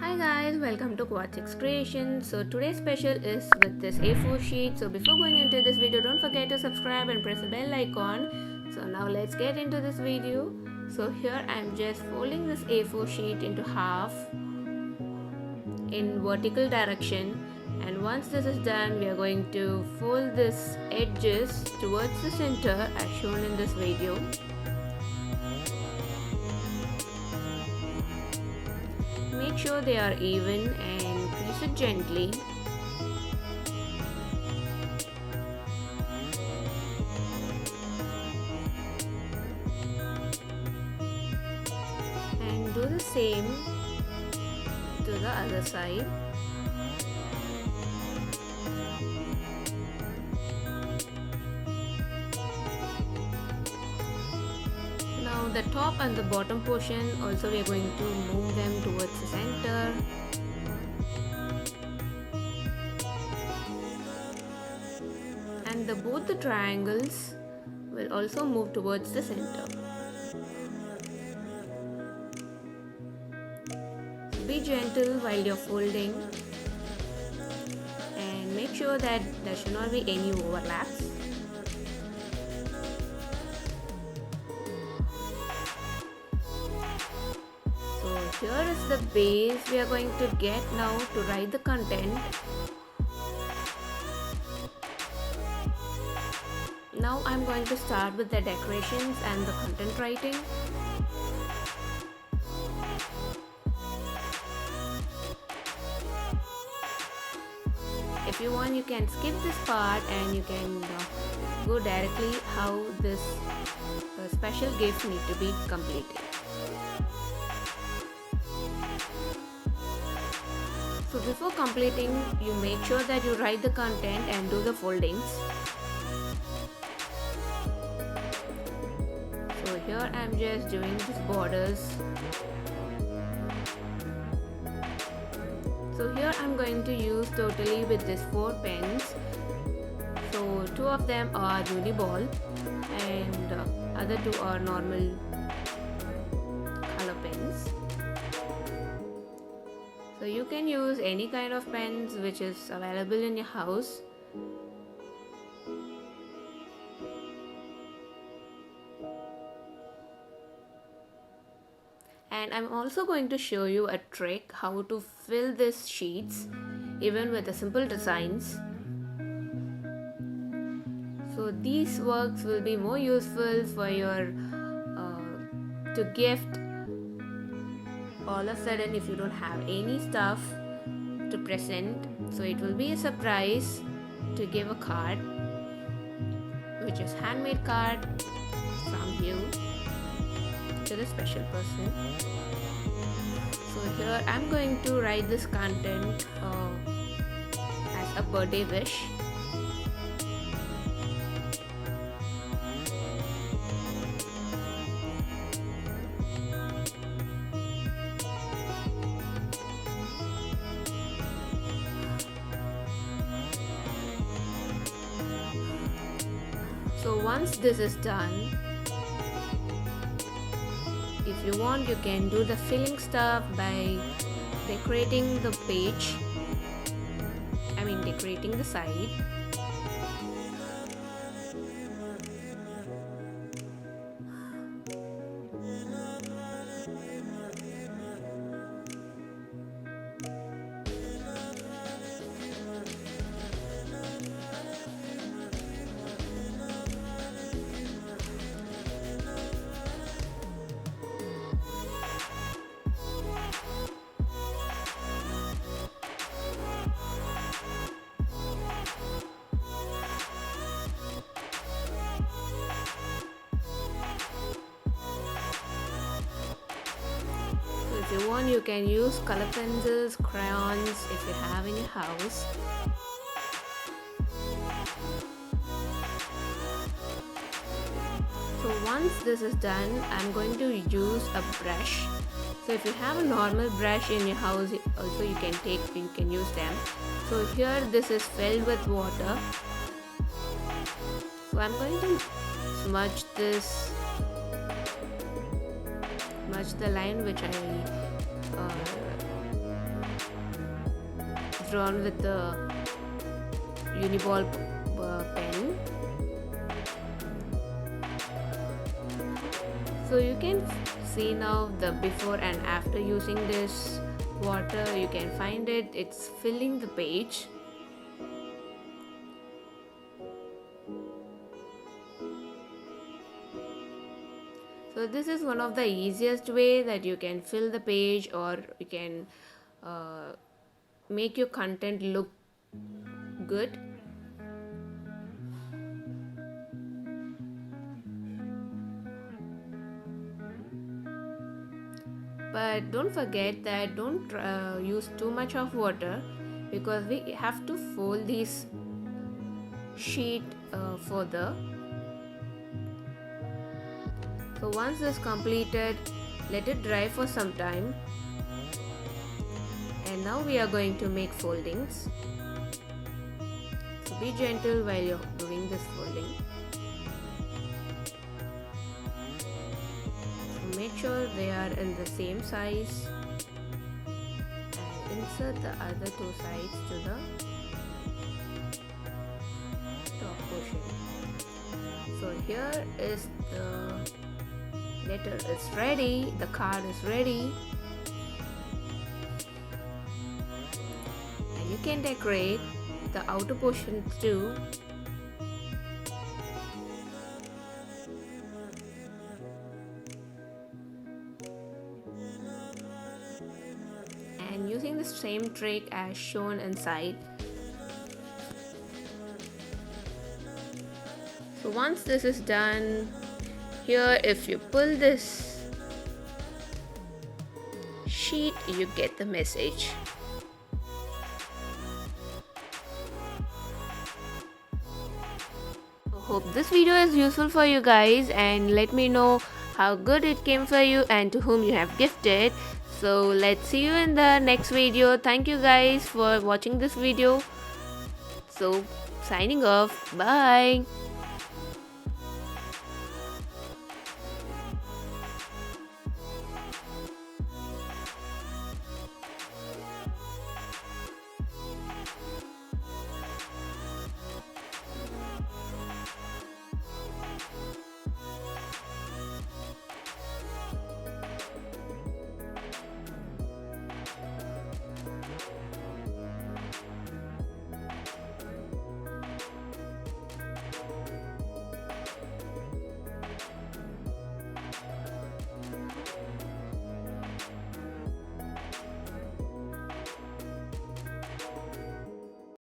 Hi guys, welcome to Quad6 Creation. So today's special is with this A4 sheet. So before going into this video, don't forget to subscribe and press the bell icon. So now let's get into this video. So here I'm just folding this A4 sheet into half in vertical direction, and once this is done, we are going to fold this edges towards the center as shown in this video. Make sure they are even and press it gently. And do the same to the other side. Now the top and the bottom portion also we are going to move them towards the center. And both the triangles will also move towards the center. Be gentle while you're folding and make sure that there should not be any overlaps. So here is the base we are going to get now to write the content. Now I'm going to start with the decorations and the content writing. If you want, you can skip this part and you can go directly how this special gift need to be completed. So before completing, you make sure that you write the content and do the foldings. So here I am just doing these borders. So here I am going to use totally with these 4 pens. So 2 of them are uni ball and other 2 are normal color pens. So you can use any kind of pens which is available in your house. And I'm also going to show you a trick how to fill these sheets even with the simple designs. So these works will be more useful for your to gift all of a sudden if you don't have any stuff to present. So it will be a surprise to give a card which is handmade card from you to the special person. So here I'm going to write this content as a birthday wish. So once this is done, if you want, you can do the filling stuff by decorating the page, decorating the side. If you want, you can use color pencils, crayons if you have in your house. So once this is done, I'm going to use a brush. So if you have a normal brush in your house, also you can use them. So here this is filled with water. So I'm going to smudge this the line which I drawn with the uniball pen. So you can see now the before and after using this water. You can find it's filling the page. So this is one of the easiest way that you can fill the page, or you can make your content look good. But don't forget that don't use too much of water, because we have to fold this sheet further. So once this completed, let it dry for some time. And now we are going to make foldings. So be gentle while you're doing this folding. So make sure they are in the same size, and insert the other two sides to the top portion. So here is the letter is ready, the card is ready, and you can decorate the outer portion too. And using the same trick as shown inside. So once this is done, here if you pull this sheet, you get the message. Hope this video is useful for you guys, and let me know how good it came for you and to whom you have gifted. So let's see you in the next video. Thank you guys for watching this video. So signing off. Bye.